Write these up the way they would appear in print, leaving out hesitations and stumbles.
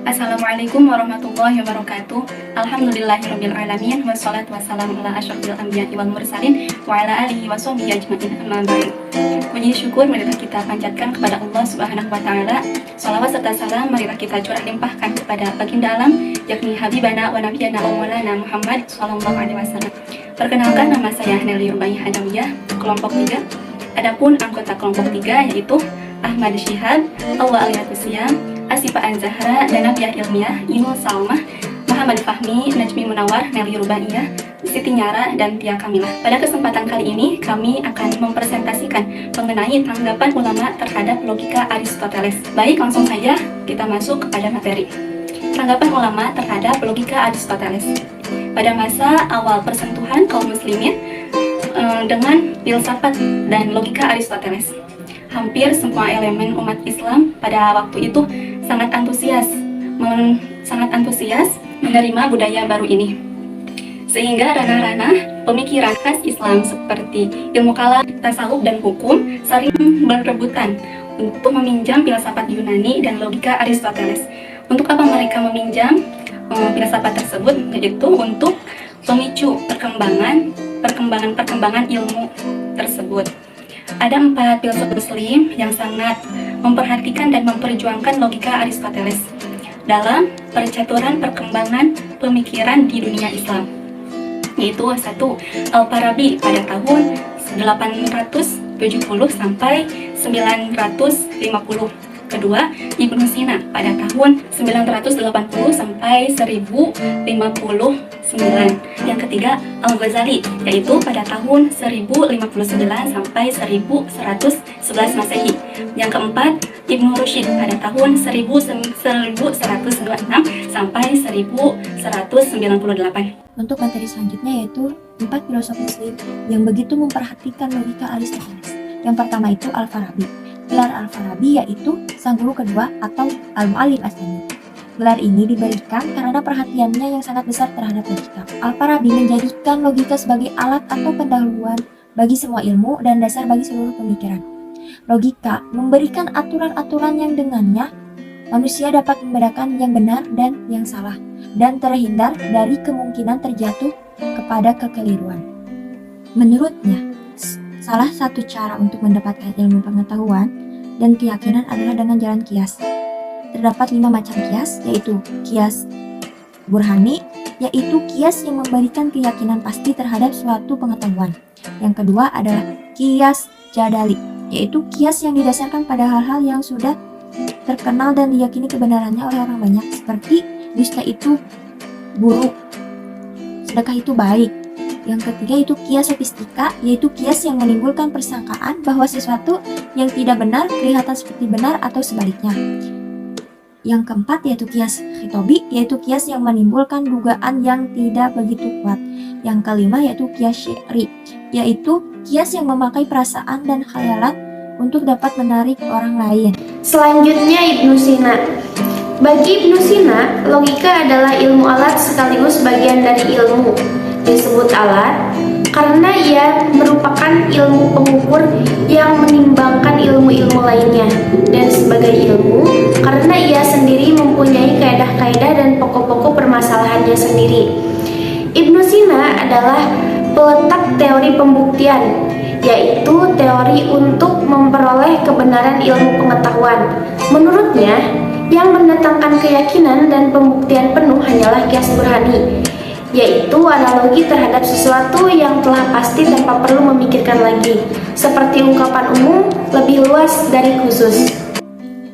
Assalamualaikum warahmatullahi wabarakatuh. Alhamdulillahirrabbilalamin. Wassalatu wassalamu ala asyrafil anbiya'i wal mursalin wa ala alihi wa sahbihi ajma'in, amma ba'd. Puji syukur marilah kita panjatkan kepada Allah Subhanahu wa taala. Shalawat serta salam marilah kita curah limpahkan kepada baginda alam, yakni habibana wa nabiyana wa maulana Muhammad sallallahu alaihi wasallam. Perkenalkan, nama saya Nelly Rubaiyah Adawiyah, kelompok 3. Adapun anggota kelompok 3 yaitu Ahmad Syihab, Awwa Aliyatusiyam, Asifah An-Zahra, Danabiyah Ilmiah, Inul Salmah, Muhammad Fahmi, Najmi Munawar, Nelly Rubaiyah, Siti Nyara, dan Tia Kamilah. Pada kesempatan kali ini, kami akan mempresentasikan mengenai tanggapan ulama terhadap logika Aristoteles. Baik, langsung saja kita masuk kepada materi. Tanggapan ulama terhadap logika Aristoteles. Pada masa awal persentuhan kaum muslimin dengan filsafat dan logika Aristoteles, hampir semua elemen umat Islam pada waktu itu sangat antusias menerima budaya baru ini, sehingga ranah-ranah pemikiran khas Islam seperti ilmu kalam, tasawuf, dan hukum saling berebutan untuk meminjam filsafat Yunani dan logika Aristoteles. Untuk apa mereka meminjam filsafat tersebut? Yaitu untuk memicu perkembangan ilmu tersebut. Ada 4 filsuf muslim yang sangat memperhatikan dan memperjuangkan logika Aristoteles dalam percaturan perkembangan pemikiran di dunia Islam, yaitu 1. Al-Farabi pada tahun 870 sampai 950. Kedua, Ibnu Sina pada tahun 980 sampai 1059. Yang ketiga, Al-Ghazali, yaitu pada tahun 1059 sampai 1111 Masehi. Yang keempat, Ibnu Rushd pada tahun 1126 sampai 1198. Untuk materi selanjutnya yaitu 4 filosof muslim yang begitu memperhatikan logika Aristoteles. Yang pertama itu Al-Farabi. Gelar Al-Farabi yaitu sang guru kedua atau Al-Mu'allim As-Tsani. Gelar ini diberikan karena perhatiannya yang sangat besar terhadap logika. Al-Farabi menjadikan logika sebagai alat atau pendahuluan bagi semua ilmu dan dasar bagi seluruh pemikiran. Logika memberikan aturan-aturan yang dengannya manusia dapat membedakan yang benar dan yang salah, dan terhindar dari kemungkinan terjatuh kepada kekeliruan. Menurutnya, salah satu cara untuk mendapatkan ilmu pengetahuan dan keyakinan adalah dengan jalan kias. Terdapat 5 macam kias, yaitu kias burhani, yaitu kias yang memberikan keyakinan pasti terhadap suatu pengetahuan. Yang kedua adalah kias jadali, yaitu kias yang didasarkan pada hal-hal yang sudah terkenal dan diyakini kebenarannya oleh orang banyak, seperti dusta itu buruk, sedekah itu baik. Yang ketiga itu kias sofistika, yaitu kias yang menimbulkan persangkaan bahwa sesuatu yang tidak benar kelihatan seperti benar atau sebaliknya. Yang keempat yaitu kias khitobi, yaitu kias yang menimbulkan dugaan yang tidak begitu kuat. Yang kelima yaitu kias syi'ri, yaitu kias yang memakai perasaan dan khayalan untuk dapat menarik orang lain. Selanjutnya Ibnu Sina. Bagi Ibnu Sina, logika adalah ilmu alat sekaligus bagian dari ilmu. Disebut alat karena ia merupakan ilmu pengukur yang menimbangkan ilmu-ilmu lainnya, dan sebagai ilmu karena ia sendiri mempunyai kaidah-kaidah dan pokok-pokok permasalahannya sendiri. Ibnu Sina adalah peletak teori pembuktian, yaitu teori untuk memperoleh kebenaran ilmu pengetahuan. Menurutnya, yang mendatangkan keyakinan dan pembuktian penuh hanyalah kias burhani, yaitu analogi terhadap sesuatu yang telah pasti tanpa perlu memikirkan lagi, seperti ungkapan umum lebih luas dari khusus.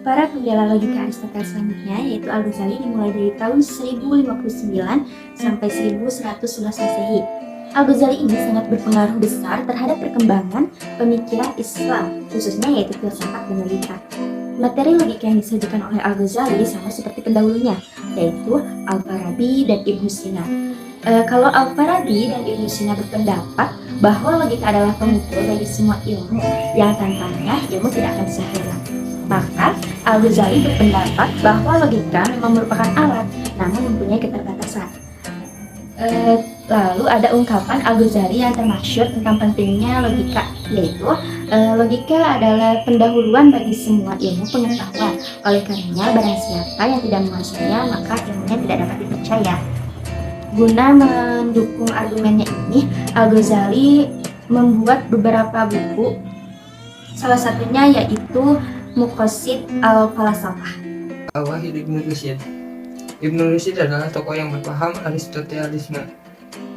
Para pembela logika Aristoteles selanjutnya yaitu Al-Ghazali dimulai dari tahun 1059 sampai 1111 Masehi. Al-Ghazali ini sangat berpengaruh besar terhadap perkembangan pemikiran Islam, khususnya yaitu filsafat dan logika. Materi logika yang disajikan oleh Al-Ghazali sama seperti pendahulunya, yaitu Al-Farabi dan Ibnu Sina. Kalau Al-Farabi dan Ibnu Sina berpendapat bahwa logika adalah pengukur bagi semua ilmu yang tanpanya ilmu tidak akan bisa hilang, maka Al-Ghazali berpendapat bahwa logika memang merupakan alat namun mempunyai keterbatasan. Lalu ada ungkapan Al-Ghazali yang termasyhur tentang pentingnya logika, yaitu Logika adalah pendahuluan bagi semua ilmu pengetahuan. Oleh karenanya, barang siapa yang tidak menguasainya, maka ilmunya tidak dapat dipercaya. Guna mendukung argumennya ini, Al-Ghazali membuat beberapa buku. Salah satunya yaitu Muqasid al-Falasafah. Al-Wahid Ibnu Rusyid. Ibnu Rusyid adalah tokoh yang berpaham Aristotelisme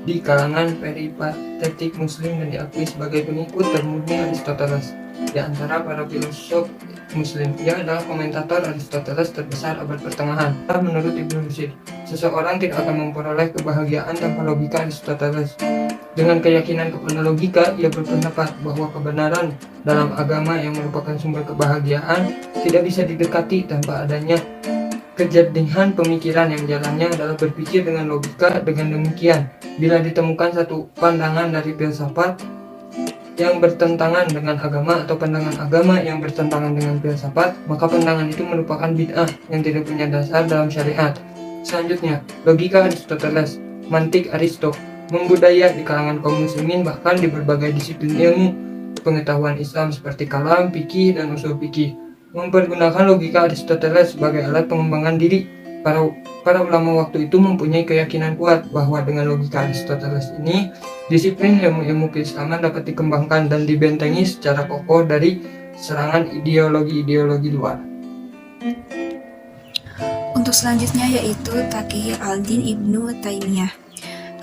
di kalangan peripatetik muslim dan diakui sebagai pengikut termurni Aristoteles di antara para filosof muslim. Dia adalah komentator Aristoteles terbesar abad pertengahan. Menurut Ibnu Rusyid, seseorang tidak akan memperoleh kebahagiaan tanpa logika Aristoteles. Dengan keyakinan kepada logika, ia berpendapat bahwa kebenaran dalam agama yang merupakan sumber kebahagiaan tidak bisa didekati tanpa adanya kejadian pemikiran yang jalannya adalah berpikir dengan logika. Dengan demikian, bila ditemukan satu pandangan dari filsafat yang bertentangan dengan agama atau pandangan agama yang bertentangan dengan filsafat, maka pandangan itu merupakan bid'ah yang tidak punya dasar dalam syariat. Selanjutnya, logika Aristoteles, mantik Aristo, membudaya di kalangan kaum muslimin bahkan di berbagai disiplin ilmu pengetahuan Islam seperti kalam, fikih, dan usul fikih. Mempergunakan logika Aristoteles sebagai alat pengembangan diri. Para ulama waktu itu mempunyai keyakinan kuat bahwa dengan logika Aristoteles ini, disiplin ilmu keislaman dapat dikembangkan dan dibentengi secara kokoh dari serangan ideologi-ideologi luar. Untuk selanjutnya yaitu Taqi al-Din Ibnu Taimiyah.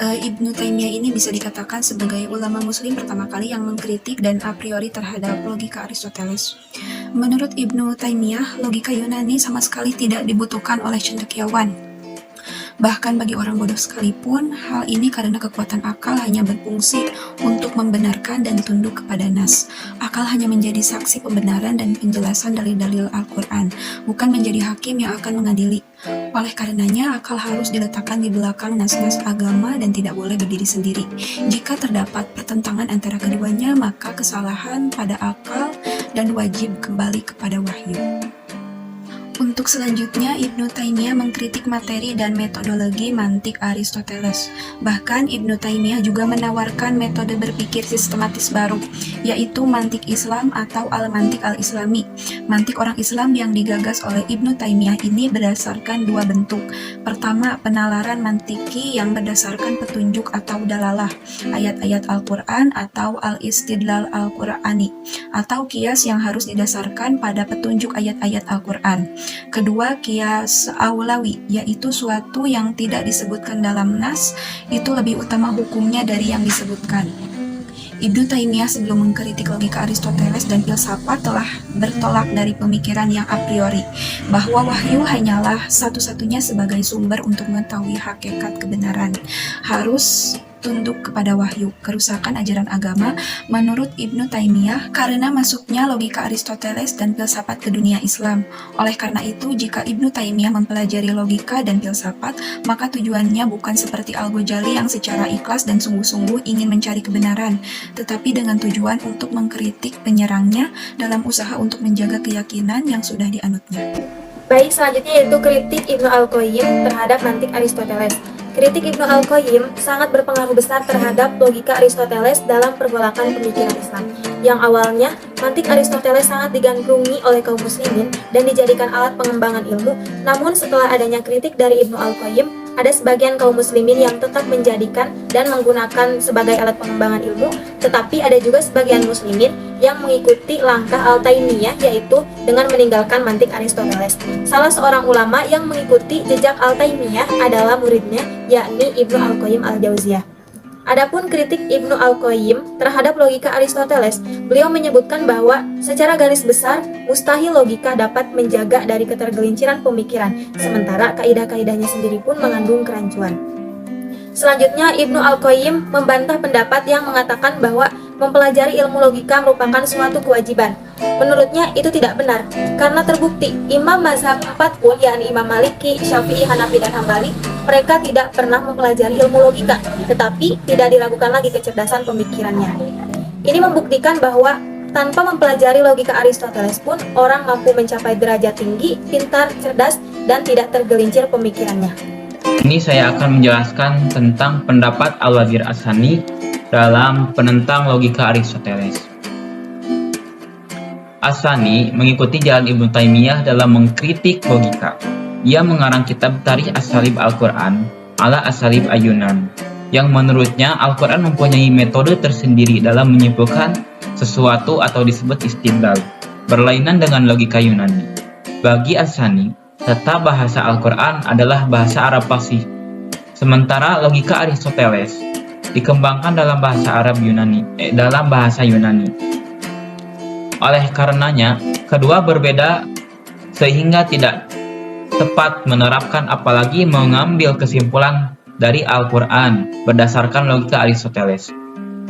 Ibnu Taimiyah ini bisa dikatakan sebagai ulama muslim pertama kali yang mengkritik dan a priori terhadap logika Aristoteles. Menurut Ibnu Taimiyah, logika Yunani sama sekali tidak dibutuhkan oleh cendekiawan. Bahkan bagi orang bodoh sekalipun, hal ini karena kekuatan akal hanya berfungsi untuk membenarkan dan tunduk kepada nas. Akal hanya menjadi saksi pembenaran dan penjelasan dalil-dalil Al-Quran, bukan menjadi hakim yang akan mengadili. Oleh karenanya, akal harus diletakkan di belakang nas-nas agama dan tidak boleh berdiri sendiri. Jika terdapat pertentangan antara keduanya, maka kesalahan pada akal dan wajib kembali kepada wahyu. Untuk selanjutnya, Ibnu Taimiyah mengkritik materi dan metodologi mantik Aristoteles. Bahkan Ibnu Taimiyah juga menawarkan metode berpikir sistematis baru, yaitu mantik Islam atau al-mantik al-Islami. Mantik orang Islam yang digagas oleh Ibnu Taimiyah ini berdasarkan dua bentuk. Pertama, penalaran mantiki yang berdasarkan petunjuk atau dalalah, ayat-ayat Al-Quran atau al-istidlal Al-Qur'ani, atau kias yang harus didasarkan pada petunjuk ayat-ayat Al-Quran. Kedua, kias aulawi, yaitu suatu yang tidak disebutkan dalam nas, itu lebih utama hukumnya dari yang disebutkan. Ibnu Taimiyah sebelum mengkritik logika Aristoteles dan filsafat telah bertolak dari pemikiran yang a priori, bahwa wahyu hanyalah satu-satunya sebagai sumber untuk mengetahui hakikat kebenaran. Harus tunduk kepada wahyu. Kerusakan ajaran agama menurut Ibnu Taimiyah karena masuknya logika Aristoteles dan filsafat ke dunia Islam. Oleh karena itu, jika Ibnu Taimiyah mempelajari logika dan filsafat, maka tujuannya bukan seperti Al-Ghazali yang secara ikhlas dan sungguh-sungguh ingin mencari kebenaran, tetapi dengan tujuan untuk mengkritik penyerangnya dalam usaha untuk menjaga keyakinan yang sudah dianutnya. Baik, selanjutnya yaitu kritik Ibnu Al-Qayyim terhadap mantik Aristoteles. Kritik Ibnu Al-Qayyim sangat berpengaruh besar terhadap logika Aristoteles dalam pergolakan pemikiran Islam. Yang awalnya, mantik Aristoteles sangat digandrungi oleh kaum muslimin dan dijadikan alat pengembangan ilmu. Namun setelah adanya kritik dari Ibnu Al-Qayyim, ada sebagian kaum muslimin yang tetap menjadikan dan menggunakan sebagai alat pengembangan ilmu, tetapi ada juga sebagian muslimin yang mengikuti langkah Al-Taimiyah, yaitu dengan meninggalkan mantik Aristoteles. Salah seorang ulama yang mengikuti jejak Al-Taimiyah adalah muridnya, yakni Ibnu Al-Qayyim Al-Jauziyah. Adapun kritik Ibnu Al-Qayyim terhadap logika Aristoteles, beliau menyebutkan bahwa secara garis besar mustahil logika dapat menjaga dari ketergelinciran pemikiran, sementara kaidah-kaidahnya sendiri pun mengandung kerancuan. Selanjutnya, Ibnu Al-Qayyim membantah pendapat yang mengatakan bahwa mempelajari ilmu logika merupakan suatu kewajiban. Menurutnya itu tidak benar, karena terbukti imam mazhab 4 pun, yakni Imam Maliki, Syafi'i, Hanafi, dan Hambali, mereka tidak pernah mempelajari ilmu logika, tetapi tidak diragukan lagi kecerdasan pemikirannya. Ini membuktikan bahwa tanpa mempelajari logika Aristoteles pun, orang mampu mencapai derajat tinggi, pintar, cerdas, dan tidak tergelincir pemikirannya. Ini saya akan menjelaskan tentang pendapat Al-Wazir As-Sani dalam penentang logika Aristoteles. As-Sani mengikuti jalan Ibnu Taimiyah dalam mengkritik logika. Ia mengarang kitab Tarikh As-Salib Al-Quran ala As-Salib Ayunan, yang menurutnya Al-Quran mempunyai metode tersendiri dalam menyimpulkan sesuatu atau disebut istidlal, berlainan dengan logika Yunani. Bagi As-Sani, tata bahasa Al-Quran adalah bahasa Arab fasih, sementara logika Aristoteles dikembangkan dalam bahasa Yunani. Oleh karenanya, kedua berbeda sehingga tidak tepat menerapkan apalagi mengambil kesimpulan dari Al-Quran berdasarkan logika Aristoteles.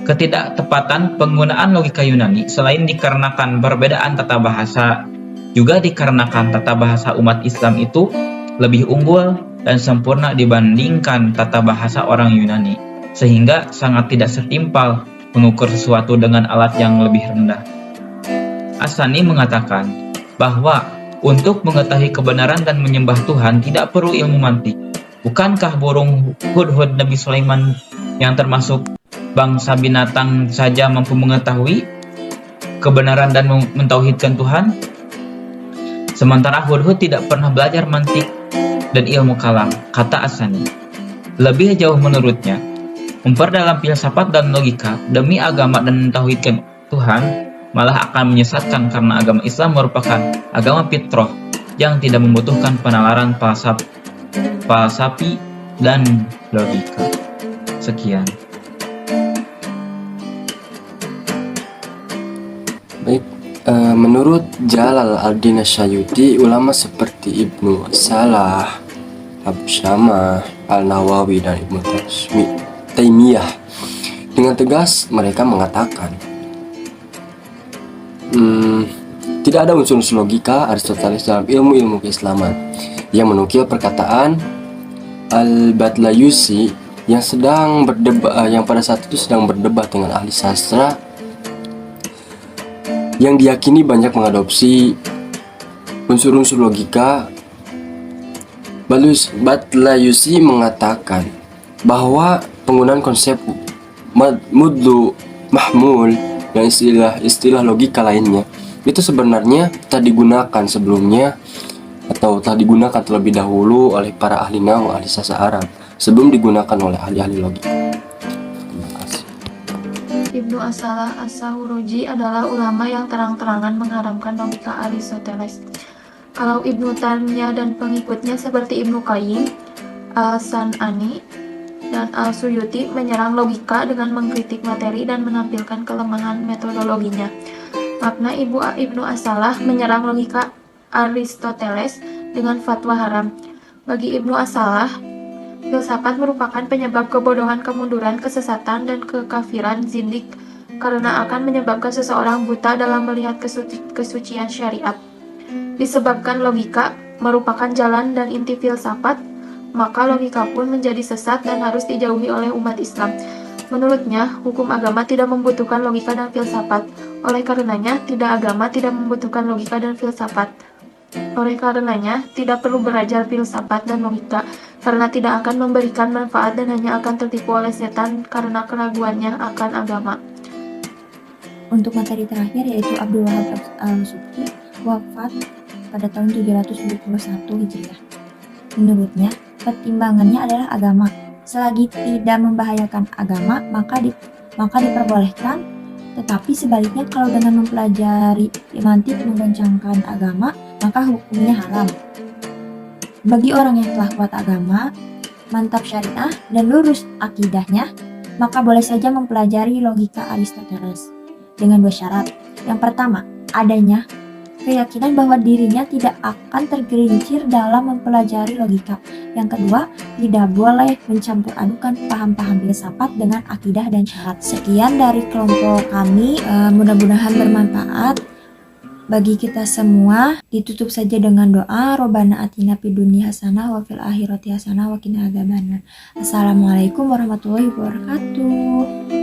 Ketidaktepatan penggunaan logika Yunani selain dikarenakan perbedaan tata bahasa, juga dikarenakan tata bahasa umat Islam itu lebih unggul dan sempurna dibandingkan tata bahasa orang Yunani, sehingga sangat tidak setimpal mengukur sesuatu dengan alat yang lebih rendah. As-Sani mengatakan bahwa untuk mengetahui kebenaran dan menyembah Tuhan tidak perlu ilmu mantik. Bukankah burung hudhud Nabi Sulaiman yang termasuk bangsa binatang saja mampu mengetahui kebenaran dan mentauhidkan Tuhan? Sementara hudhud tidak pernah belajar mantik dan ilmu kalam, kata As-Sani. Lebih jauh menurutnya, memperdalam filsafat dan logika demi agama dan mentauhidkan Tuhan malah akan menyesatkan, karena agama Islam merupakan agama fitrah yang tidak membutuhkan penalaran falsafi dan logika. Sekian. Baik, menurut Jalal al-Din Asyuyuti, ulama seperti Ibnu Salah, Abu Syamah, Al-Nawawi, dan Ibnu Taimiyah dengan tegas mereka mengatakan tidak ada unsur logika Aristoteles dalam ilmu-ilmu keislaman, yang menukil perkataan Al-Batlayusi yang pada saat itu sedang berdebat dengan ahli sastra yang diyakini banyak mengadopsi unsur-unsur logika. Batlayusi mengatakan bahwa penggunaan konsep mudlu mahmul dan istilah logika lainnya itu sebenarnya telah digunakan sebelumnya atau telah digunakan terlebih dahulu oleh para ahli nahwu, ahli sastra Arab, sebelum digunakan oleh ahli-ahli logika. Terima kasih. Ibnu As-Salah As-Sahuruji adalah ulama yang terang-terangan mengharamkan logika Aristoteles. Kalau Ibnu Taimiyah dan pengikutnya seperti Ibnu Qayyim, Al-San'ani, dan Al-Suyuti menyerang logika dengan mengkritik materi dan menampilkan kelemahan metodologinya. Makna Ibnu As-Salah menyerang logika Aristoteles dengan fatwa haram. Bagi Ibnu As-Salah, filsafat merupakan penyebab kebodohan, kemunduran, kesesatan, dan kekafiran zindik karena akan menyebabkan seseorang buta dalam melihat kesucian syariat. Disebabkan logika merupakan jalan dan inti filsafat, maka logika pun menjadi sesat dan harus dijauhi oleh umat Islam. Menurutnya, hukum agama tidak membutuhkan logika dan filsafat. Oleh karenanya, agama tidak membutuhkan logika dan filsafat. Oleh karenanya, tidak perlu belajar filsafat dan logika, karena tidak akan memberikan manfaat dan hanya akan tertipu oleh setan karena keraguannya akan agama. Untuk materi terakhir yaitu Abdul Wahab Al-Subki, wafat pada tahun 771 Hijriah. Menurutnya, pertimbangannya adalah agama. Selagi tidak membahayakan agama, maka diperbolehkan. Tetapi sebaliknya, kalau dengan mempelajari mantik menggoncangkan agama, maka hukumnya haram. Bagi orang yang telah kuat agama, mantap syariah, dan lurus akidahnya, maka boleh saja mempelajari logika Aristoteles dengan dua syarat. Yang pertama, adanya keyakinan bahwa dirinya tidak akan tergelincir dalam mempelajari logika. Yang kedua, tidak boleh mencampur adukan paham-paham filsafat dengan akidah dan syarat. Sekian dari kelompok kami, mudah-mudahan bermanfaat bagi kita semua. Ditutup saja dengan doa, Robbana atina fid dunya hasanah wa fil akhirati hasanah wa qina adzabannar. Assalamualaikum warahmatullahi wabarakatuh.